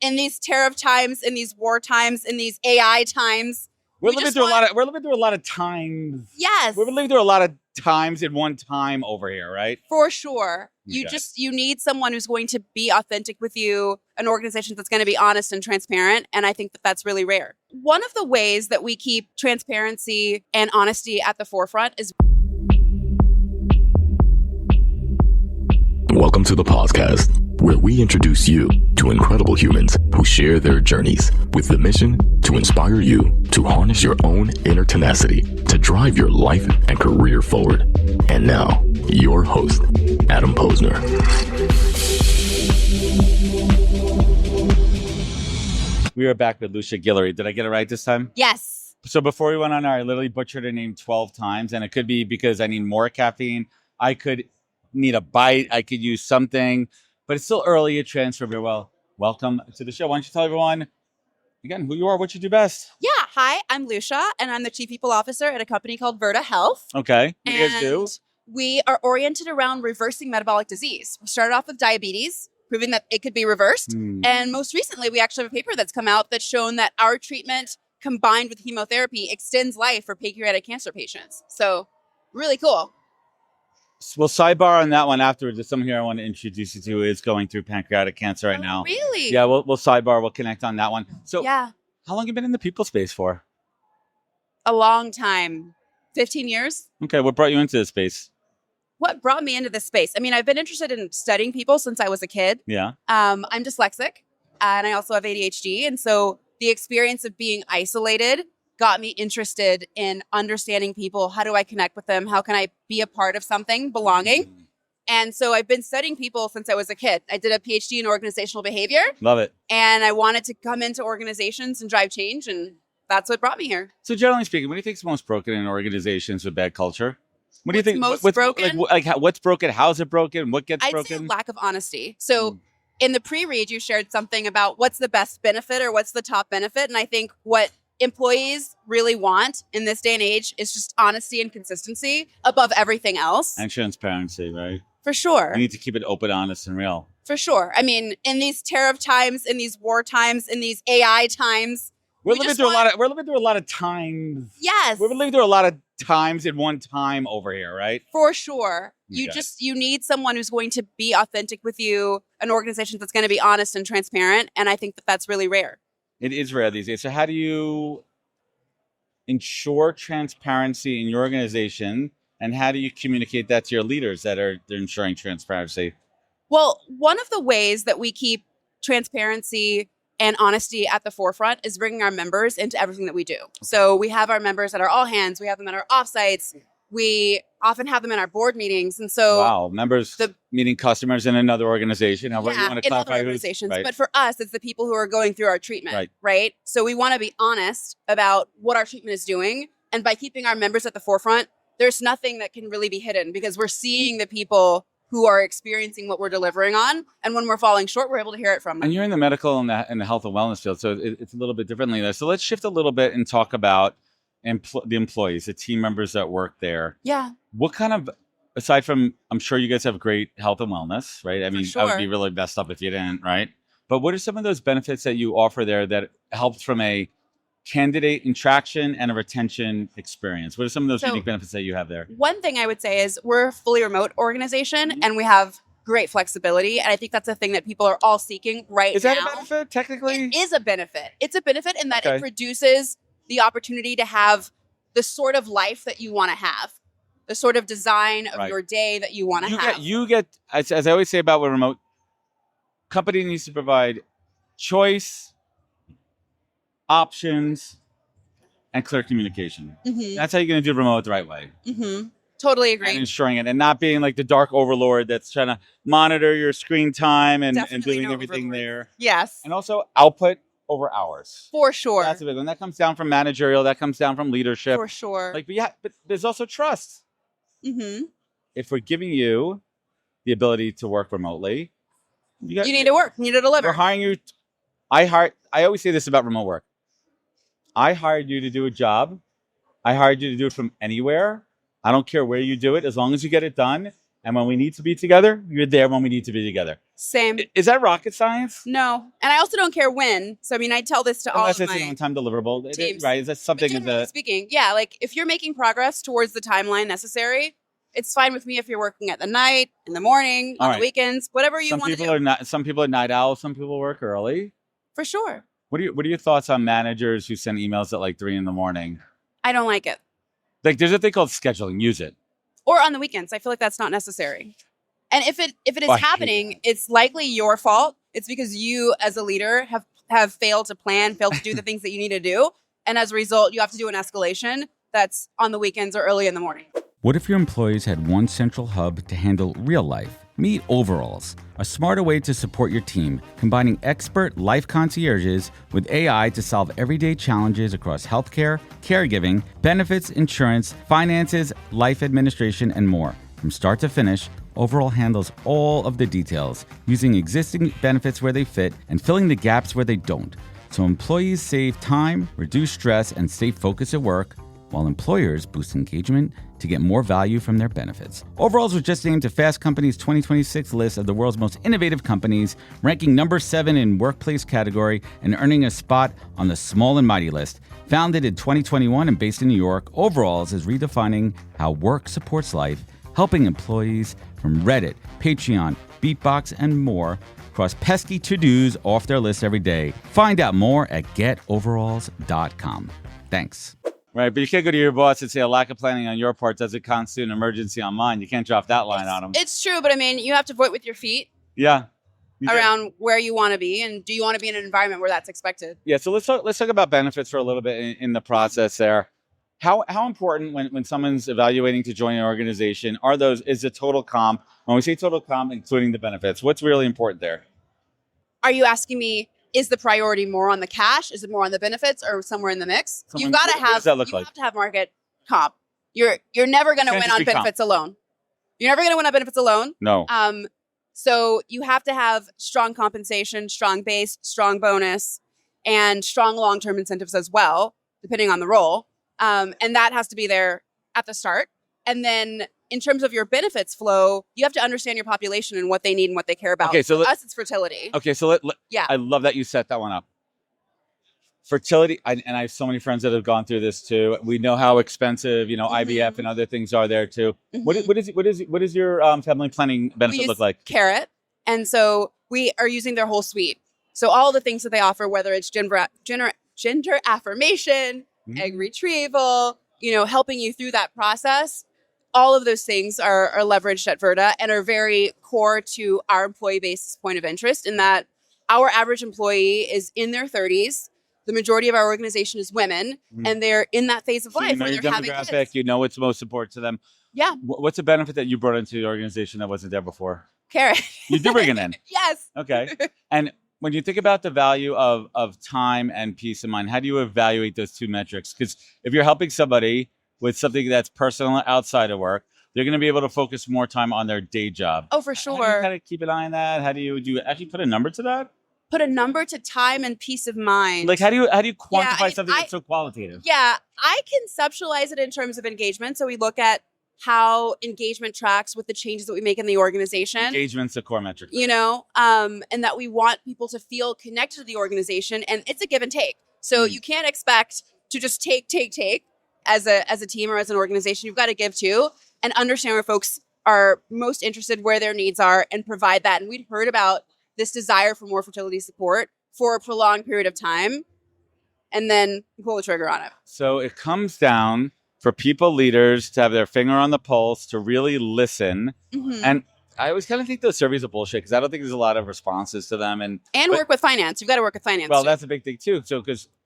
in these tariff times, in these war times, in these AI times, we're living through a lot of times. Yes. We're living through a lot of times in one time over here, right? For sure. Okay. You need someone who's going to be authentic with you, an organization that's going to be honest and transparent. And I think that that's really rare. One of the ways that we keep transparency and honesty at the forefront is. Welcome to the podcast, where we introduce you to incredible humans who share their journeys with the mission to inspire you to harness your own inner tenacity to drive your life and career forward. And now, your host, Adam Posner. We are back with Lucia Guillory. Did I get it right this time? Yes. So before we went on air, I literally butchered her name 12 times, and it could be because I need more caffeine. I could need a bite. I could use something, but it's still early. You transfer very well. Welcome to the show. Why don't you tell everyone again who you are, what you do best? Yeah. Hi, I'm Lucia, and I'm the Chief People Officer at a company called Virta Health. Okay. What do you guys do? We are oriented around reversing metabolic disease. We started off with diabetes, proving that it could be reversed. And most recently, we actually have a paper that's come out that's shown that our treatment combined with chemotherapy extends life for pancreatic cancer patients. So really cool. We'll sidebar on that one afterwards. There's someone here I want to introduce you to who is going through pancreatic cancer right now. Really? Yeah, we'll sidebar. We'll connect on that one. So yeah. How long have you been in the people space for? A long time. 15 years. Okay. What brought you into this space? What brought me into this space? I mean, I've been interested in studying people since I was a kid. Yeah. I'm dyslexic and I also have ADHD. And so the experience of being isolated got me interested in understanding people. How do I connect with them? How can I be a part of something, belonging? And so I've been studying people since I was a kid. I did a PhD in organizational behavior. Love it. And I wanted to come into organizations and drive change. And that's what brought me here. So generally speaking, what do you think is most broken in organizations with bad culture? What do you think? What's broken? What's broken? How's it broken? What gets broken? I'd say lack of honesty. So in the pre-read, you shared something about what's the best benefit or what's the top benefit. And I think what employees really want in this day and age is just honesty and consistency above everything else. And transparency, right? For sure. You need to keep it open, honest, and real. For sure. I mean, in these tariff times, in these war times, in these AI times, we're living through a lot of times. Yes. We're living through a lot of times in one time over here, right? For sure. Okay. You need someone who's going to be authentic with you, an organization that's going to be honest and transparent. And I think that that's really rare. It is rare these days. So how do you ensure transparency in your organization, and how do you communicate that to your leaders that are ensuring transparency? Well, one of the ways that we keep transparency and honesty at the forefront is bringing our members into everything that we do. So we have our members at our all hands. We have them at our offsites. We often have them in our board meetings. And so wow, members meeting customers in another organization. Now, what you want to clarify in other organizations. Right. But for us, it's the people who are going through our treatment, right? So we want to be honest about what our treatment is doing. And by keeping our members at the forefront, there's nothing that can really be hidden because we're seeing the people who are experiencing what we're delivering on. And when we're falling short, we're able to hear it from them. And you're in the medical and the health and wellness field, so it's a little bit differently there. So let's shift a little bit and talk about the employees, the team members that work there. Yeah. What kind of, aside from, I'm sure you guys have great health and wellness, right? I mean, I would be really messed up if you didn't, right? But what are some of those benefits that you offer there that helps from a candidate interaction and a retention experience? What are some of those unique benefits that you have there? One thing I would say is we're a fully remote organization and we have great flexibility. And I think that's a thing that people are all seeking right now. Is that a benefit, technically? It is a benefit. It's a benefit in that it produces the opportunity to have the sort of life that you want to have, the sort of design of your day that you want to have. You get, as I always say about a remote company, needs to provide choice, options, and clear communication. That's how you're going to do remote the right way. Totally agree. And ensuring it, and not being like the dark overlord that's trying to monitor your screen time and doing everything there. Yes. And also output over hours. For sure. That's a big one. That comes down from managerial. That comes down from leadership. For sure. But there's also trust. If we're giving you the ability to work remotely, you need to work. You need to deliver. We're hiring you. I always say this about remote work. I hired you to do a job. I hired you to do it from anywhere. I don't care where you do it, as long as you get it done. And when we need to be together, you're there when we need to be together. Same. Is that rocket science? No. And I also don't care when. So, I mean, I tell this to Unless all of it's my an on-time deliverable, teams. right? Is that something But generally speaking, yeah, like if you're making progress towards the timeline necessary, it's fine with me if you're working at the night, in the morning, on the weekends, whatever you want to do. Some people are night owls, some people work early. For sure. What are your thoughts on managers who send emails at like 3 a.m? I don't like it. Like there's a thing called scheduling. Use it. Or on the weekends. I feel like that's not necessary. And if it is happening, it's likely your fault. It's because you as a leader have failed to plan, failed to do the things that you need to do. And as a result, you have to do an escalation that's on the weekends or early in the morning. What if your employees had one central hub to handle real life? Meet Overalls, a smarter way to support your team, combining expert life concierges with AI to solve everyday challenges across healthcare, caregiving, benefits, insurance, finances, life administration, and more. From start to finish, Overall handles all of the details, using existing benefits where they fit and filling the gaps where they don't. So employees save time, reduce stress, and stay focused at work, while employers boost engagement to get more value from their benefits. Overalls was just named to Fast Company's 2026 list of the world's most innovative companies, ranking number 7 in workplace category and earning a spot on the Small and Mighty list. Founded in 2021 and based in New York, Overalls is redefining how work supports life, helping employees from Reddit, Patreon, Beatbox, and more cross pesky to-dos off their list every day. Find out more at getoveralls.com. Thanks. Right, but you can't go to your boss and say a lack of planning on your part doesn't constitute an emergency on mine. You can't drop that line on them. It's true, but I mean, you have to vote with your feet. Yeah. Around where you want to be, and do you want to be in an environment where that's expected? Yeah, so let's talk about benefits for a little bit in the process there. How important when someone's evaluating to join an organization is the total comp? When we say total comp, including the benefits, what's really important there? Are you asking me, is the priority more on the cash? Is it more on the benefits, or somewhere in the mix? You've got to have. What does that look like? You have to have market comp. You're never going to win on benefits alone. You're never going to win on benefits alone. No. So you have to have strong compensation, strong base, strong bonus, and strong long-term incentives as well, depending on the role. And that has to be there at the start. And then in terms of your benefits flow, you have to understand your population and what they need and what they care about. Okay, so for us, it's fertility. Okay, so yeah. I love that you set that one up. Fertility, and I have so many friends that have gone through this too. We know how expensive, IVF and other things are there too. Mm-hmm. What is your family planning benefit look like? Carrot, and so we are using their whole suite. So all the things that they offer, whether it's gender affirmation, egg retrieval, helping you through that process. All of those things are leveraged at Virta and are very core to our employee base's point of interest, in that our average employee is in their 30s. The majority of our organization is women, and they're in that phase of life where they're having kids. You know what's most important to them. Yeah. What's a benefit that you brought into the organization that wasn't there before? Carrot. You did bring it in. Yes. Okay. And when you think about the value of time and peace of mind, how do you evaluate those two metrics? Because if you're helping somebody with something that's personal outside of work, they're going to be able to focus more time on their day job. Oh, for sure. How do you kind of keep an eye on that? Do you actually put a number to that? Put a number to time and peace of mind. Like how do you quantify something that's so qualitative? Yeah, I conceptualize it in terms of engagement. So we look at how engagement tracks with the changes that we make in the organization. Engagement's a core metric. And that we want people to feel connected to the organization, and it's a give and take. So you can't expect to just take as a team or as an organization. You've got to give too, and understand where folks are most interested, where their needs are, and provide that. And we'd heard about this desire for more fertility support for a prolonged period of time, and then pull the trigger on it. So it comes down for people leaders to have their finger on the pulse, to really listen. Mm-hmm. And I always kind of think those surveys are bullshit because I don't think there's a lot of responses to them. And work with finance. You've got to work with finance. Well, too. That's a big thing too.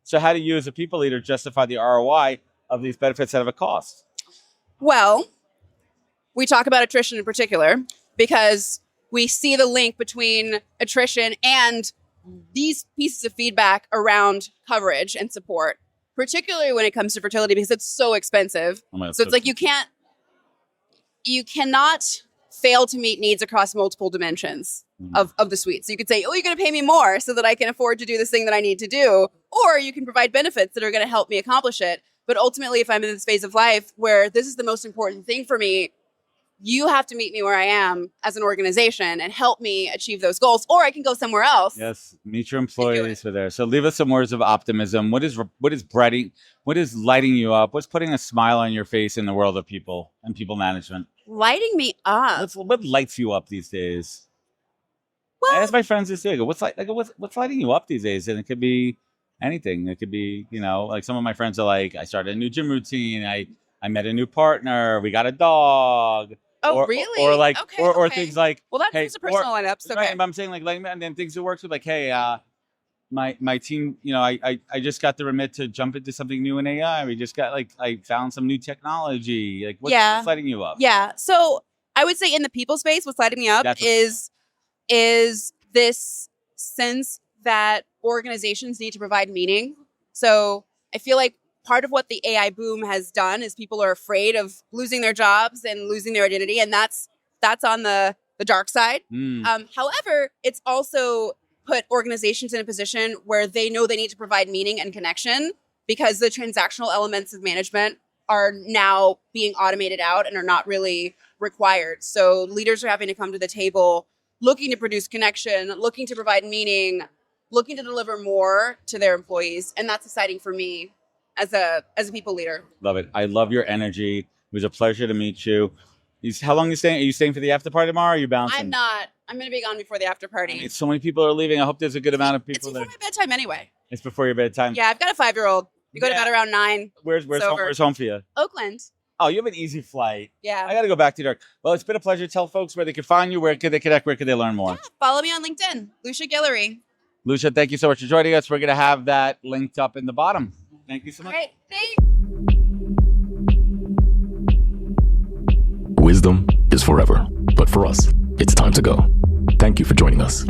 So how do you as a people leader justify the ROI of these benefits that have a cost? Well, we talk about attrition in particular because we see the link between attrition and these pieces of feedback around coverage and support, particularly when it comes to fertility, because it's so expensive. So it's like you cannot fail to meet needs across multiple dimensions of the suite. So you could say, you're going to pay me more so that I can afford to do this thing that I need to do. Or you can provide benefits that are going to help me accomplish it. But ultimately, if I'm in this phase of life where this is the most important thing for me, you have to meet me where I am as an organization and help me achieve those goals, or I can go somewhere else. Yes, meet your employees for there. So leave us some words of optimism. What is lighting you up? What's putting a smile on your face in the world of people and people management? Lighting me up. What lights you up these days? Well, I ask my friends this day, what's lighting you up these days? And it could be anything. It could be, like some of my friends are like, I started a new gym routine. I met a new partner. We got a dog. Oh, really? Or things like, well, that's a personal lineups. Okay. Right, but I'm saying and then things that works with like, hey, my team, I just got the remit to jump into something new in AI. We just got I found some new technology. Like, what's lighting you up? Yeah. So I would say in the people space, what's lighting me up is this sense that organizations need to provide meaning. So I feel like part of what the AI boom has done is people are afraid of losing their jobs and losing their identity. And that's on the dark side. However, it's also put organizations in a position where they know they need to provide meaning and connection because the transactional elements of management are now being automated out and are not really required. So leaders are having to come to the table looking to produce connection, looking to provide meaning, looking to deliver more to their employees. And that's exciting for me as a people leader. Love it. I love your energy. It was a pleasure to meet you. How long are you staying? Are you staying for the after party tomorrow? Or are you bouncing? I'm not. I'm going to be gone before the after party. So many people are leaving. I hope there's a good amount of people there. It's before my bedtime anyway. It's before your bedtime? Yeah, I've got a 5-year-old. You go to bed around 9. Where's home for you? Oakland. Oh, you have an easy flight. Yeah. I got to go back to New York. Well, it's been a pleasure. Tell folks where they can find you. Where could they connect? Where could they learn more? Yeah, follow me on LinkedIn. Lucia Guillory. Lucia, thank you so much for joining us. We're going to have that linked up in the bottom. Thank you so much. All right. Thanks. Wisdom is forever, but for us, it's time to go. Thank you for joining us.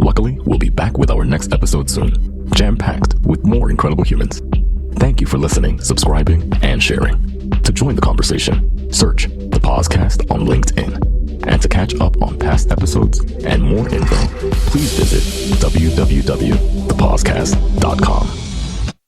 Luckily, we'll be back with our next episode soon, jam-packed with more incredible humans. Thank you for listening, subscribing, and sharing. To join the conversation, search the Podcast on LinkedIn. And to catch up on past episodes and more info, please visit www.thepodcast.com.